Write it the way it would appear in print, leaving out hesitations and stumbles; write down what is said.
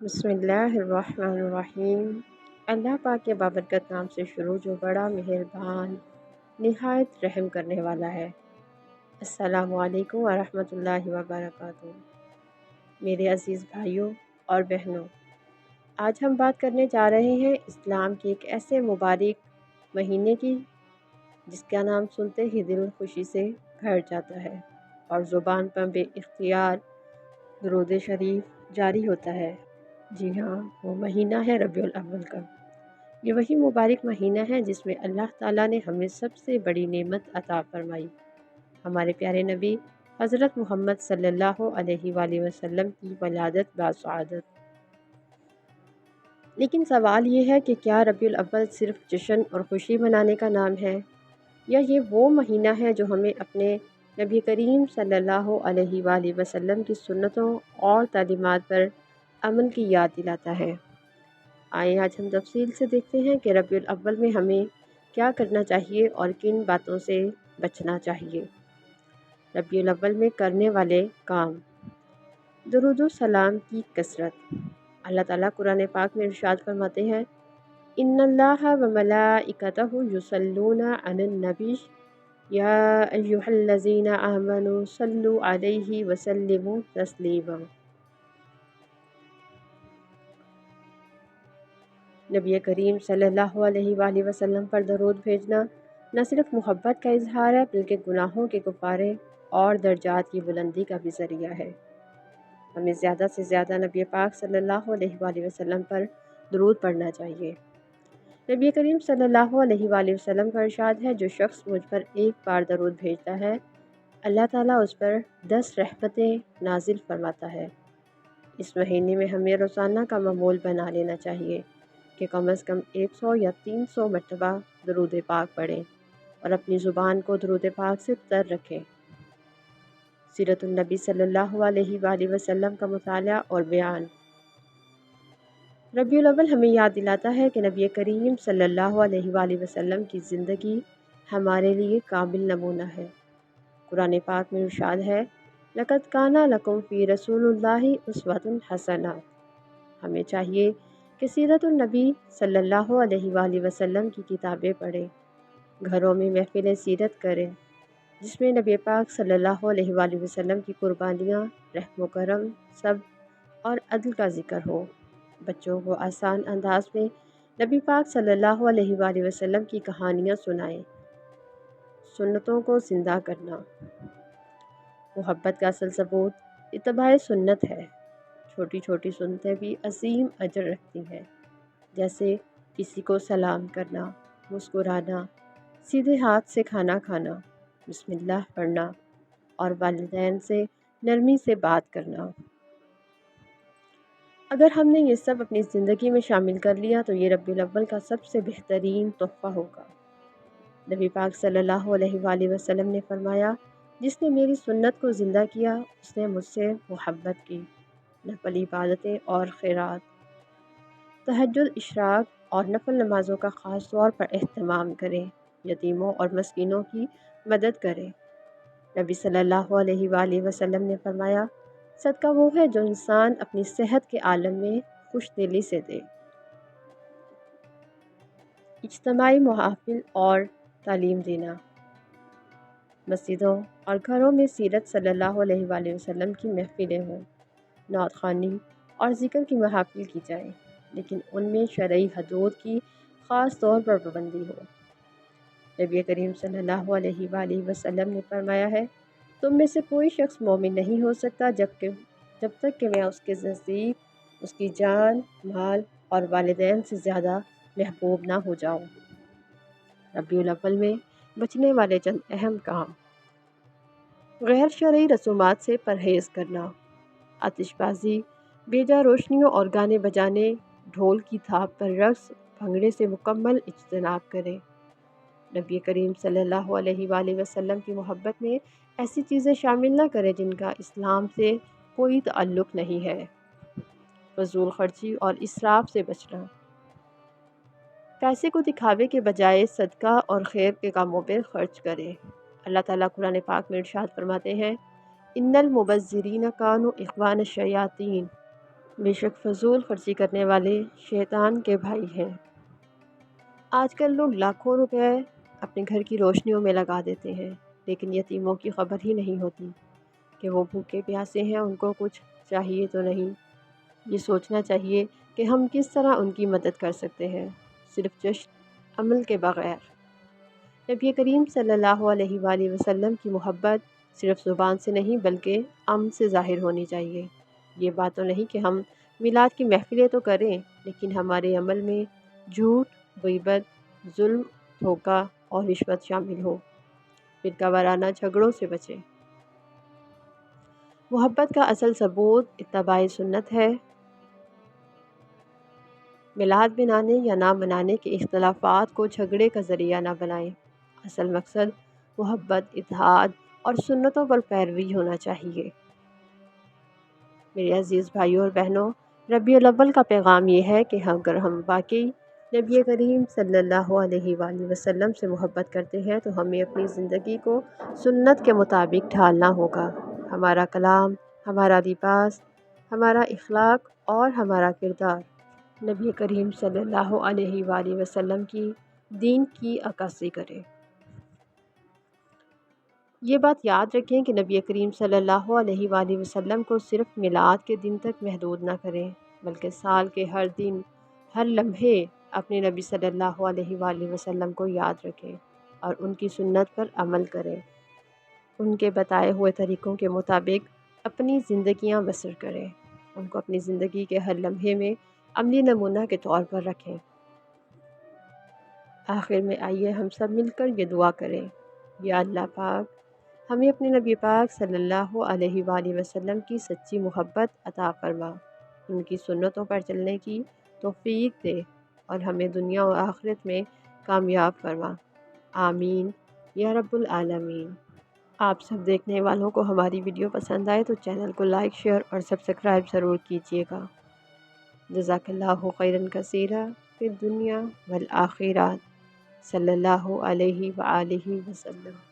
بسم اللہ الرحمن الرحیم۔ اللہ پاک کے بابرکت نام سے شروع جو بڑا مہربان نہایت رحم کرنے والا ہے۔ السلام علیکم ورحمۃ اللہ وبرکاتہ۔ میرے عزیز بھائیوں اور بہنوں، آج ہم بات کرنے جا رہے ہیں اسلام کے ایک ایسے مبارک مہینے کی جس کا نام سنتے ہی دل خوشی سے بھر جاتا ہے اور زبان پر بے اختیار درود شریف جاری ہوتا ہے۔ جی ہاں، وہ مہینہ ہے ربیع الاول کا۔ یہ وہی مبارک مہینہ ہے جس میں اللہ تعالیٰ نے ہمیں سب سے بڑی نعمت عطا فرمائی، ہمارے پیارے نبی حضرت محمد صلی اللہ علیہ وآلہ وسلم کی ولادت باسعادت۔ لیکن سوال یہ ہے کہ کیا ربیع الاول صرف جشن اور خوشی منانے کا نام ہے، یا یہ وہ مہینہ ہے جو ہمیں اپنے نبی کریم صلی اللہ علیہ وآلہ وسلم کی سنتوں اور تعلیمات پر عمل کی یاد دلاتا ہے؟ آئیں آج ہم تفصیل سے دیکھتے ہیں کہ ربیع الاول میں ہمیں کیا کرنا چاہیے اور کن باتوں سے بچنا چاہیے۔ ربیع الاول میں کرنے والے کام: درود و سلام کی کثرت۔ اللہ تعالیٰ قرآن پاک میں ارشاد فرماتے ہیں: ان اللہ و ملائکتہ یصلون علی النبی یا ایھا الذین آمنوا صلوا علیہ وسلموا تسلیما۔ نبی کریم صلی اللہ علیہ وآلہ وسلم پر درود بھیجنا نہ صرف محبت کا اظہار ہے بلکہ گناہوں کے کفارے اور درجات کی بلندی کا بھی ذریعہ ہے۔ ہمیں زیادہ سے زیادہ نبی پاک صلی اللہ علیہ وآلہ وسلم پر درود پڑھنا چاہیے۔ نبی کریم صلی اللہ علیہ وآلہ وسلم کا ارشاد ہے: جو شخص مجھ پر ایک بار درود بھیجتا ہے اللہ تعالیٰ اس پر 10 رحمتیں نازل فرماتا ہے۔ اس مہینے میں ہمیں روزانہ کا معمول بنا لینا چاہیے کہ کم از کم 100 یا 300 مرتبہ درود پاک پڑھیں اور اپنی زبان کو درود پاک سے تر رکھیں۔ سیرت النبی صلی اللہ علیہ وآلہ وسلم کا مطالعہ اور بیان۔ ربیع الاول ہمیں یاد دلاتا ہے کہ نبی کریم صلی اللہ علیہ وآلہ وسلم کی زندگی ہمارے لیے کامل نمونہ ہے۔ قرآن پاک میں ارشاد ہے: لَقَدْ كَانَ لَكُمْ فِي رَسُولِ اللَّهِ أُسْوَةٌ حَسَنَةٌ۔ ہمیں چاہیے کہ سیرت النبی صلی اللہ علیہ وآلہ وسلم کی کتابیں پڑھیں، گھروں میں محفل سیرت کریں جس میں نبی پاک صلی اللہ علیہ وآلہ وسلم کی قربانیاں، رحم و کرم، صبر اور عدل کا ذکر ہو۔ بچوں کو آسان انداز میں نبی پاک صلی اللہ علیہ وآلہ وسلم کی کہانیاں سنائیں۔ سنتوں کو زندہ کرنا۔ محبت کا اصل ثبوت اتباع سنت ہے۔ چھوٹی چھوٹی سنتیں بھی عظیم اجر رکھتی ہیں، جیسے کسی کو سلام کرنا، مسکرانا، سیدھے ہاتھ سے کھانا کھانا، بسم اللہ پڑھنا اور والدین سے نرمی سے بات کرنا۔ اگر ہم نے یہ سب اپنی زندگی میں شامل کر لیا تو یہ ربیع الاول کا سب سے بہترین تحفہ ہوگا۔ نبی پاک صلی اللہ علیہ وآلہ وسلم نے فرمایا: جس نے میری سنت کو زندہ کیا اس نے مجھ سے محبت کی۔ نفل عبادتیں اور خیرات، تہجد، اشراق اور نفل نمازوں کا خاص طور پر اہتمام کریں، یتیموں اور مسکینوں کی مدد کریں۔ نبی صلی اللہ علیہ وآلہ وسلم نے فرمایا: صدقہ وہ ہے جو انسان اپنی صحت کے عالم میں خوش دلی سے دے۔ اجتماعی محافل اور تعلیم دینا۔ مسجدوں اور گھروں میں سیرت صلی اللہ علیہ وآلہ وسلم کی محفلیں ہوں، نعت خوانی اور ذکر کی محافل کی جائیں، لیکن ان میں شرعی حدود کی خاص طور پر پابندی ہو۔ نبی کریم صلی اللہ علیہ وآلہ وسلم نے فرمایا ہے: تم میں سے کوئی شخص مومن نہیں ہو سکتا جب تک کہ میں اس کے نزدیک اس کی جان، مال اور والدین سے زیادہ محبوب نہ ہو جاؤں۔ ربیع الاول میں بچنے والے چند اہم کام: غیر شرعی رسومات سے پرہیز کرنا، آتش بازی، بیجا روشنیوں اور گانے بجانے، ڈھول کی تھاپ پر رقص، بھنگڑے سے مکمل اجتناب کریں۔ نبی کریم صلی اللہ علیہ وآلہ وسلم کی محبت میں ایسی چیزیں شامل نہ کریں جن کا اسلام سے کوئی تعلق نہیں ہے۔ فضول خرچی اور اسراف سے بچنا۔ پیسے کو دکھاوے کے بجائے صدقہ اور خیر کے کاموں پر خرچ کریں۔ اللہ تعالیٰ قرآن پاک میں ارشاد فرماتے ہیں: ان المبذرین کانوا اخوان الشیاطین۔ بے شک فضول خرچی کرنے والے شیطان کے بھائی ہیں۔ آج کل لوگ لاکھوں روپے اپنے گھر کی روشنیوں میں لگا دیتے ہیں، لیکن یتیموں کی خبر ہی نہیں ہوتی کہ وہ بھوکے پیاسے ہیں، ان کو کچھ چاہیے تو نہیں۔ یہ سوچنا چاہیے کہ ہم کس طرح ان کی مدد کر سکتے ہیں، صرف جشن عمل کے بغیر۔ نبی کریم صلی اللہ علیہ وآلہ وسلم کی محبت صرف زبان سے نہیں بلکہ عمل سے ظاہر ہونی چاہیے۔ یہ بات تو نہیں کہ ہم میلاد کی محفلیں تو کریں لیکن ہمارے عمل میں جھوٹ، غیبت، ظلم، دھوکہ اور رشوت شامل ہو۔ فرقہ وارانہ جھگڑوں سے بچیں۔ محبت کا اصل ثبوت اتباع سنت ہے۔ میلاد منانے یا نہ منانے کے اختلافات کو جھگڑے کا ذریعہ نہ بنائیں۔ اصل مقصد محبت، اتحاد اور سنتوں پر پیروی ہونا چاہیے۔ میرے عزیز بھائیوں اور بہنوں، ربیع الاول کا پیغام یہ ہے کہ اگر ہم واقعی نبی کریم صلی اللہ علیہ وآلہ وسلم سے محبت کرتے ہیں تو ہمیں اپنی زندگی کو سنت کے مطابق ڈھالنا ہوگا۔ ہمارا کلام، ہمارا لباس، ہمارا اخلاق اور ہمارا کردار نبی کریم صلی اللہ علیہ وآلہ وسلم کی دین کی عکاسی کرے۔ یہ بات یاد رکھیں کہ نبی کریم صلی اللہ علیہ وآلہ وسلم کو صرف میلاد کے دن تک محدود نہ کریں بلکہ سال کے ہر دن، ہر لمحے اپنے نبی صلی اللہ علیہ وآلہ وسلم کو یاد رکھیں اور ان کی سنت پر عمل کریں۔ ان کے بتائے ہوئے طریقوں کے مطابق اپنی زندگیاں بسر کریں۔ ان کو اپنی زندگی کے ہر لمحے میں عملی نمونہ کے طور پر رکھیں۔ آخر میں آئیے ہم سب مل کر یہ دعا کریں: یا اللہ پاک، ہمیں اپنے نبی پاک صلی اللہ علیہ وآلہ وسلم کی سچی محبت عطا فرما، ان کی سنتوں پر چلنے کی توفیق دے اور ہمیں دنیا و آخرت میں کامیاب فرما۔ آمین یا رب العالمین۔ آپ سب دیکھنے والوں کو ہماری ویڈیو پسند آئے تو چینل کو لائک، شیئر اور سبسکرائب ضرور کیجیے گا۔ جزاک اللہ خیرا کثیرا فی الدنیا والآخرہ۔ صلی اللہ علیہ وآلہ وسلم۔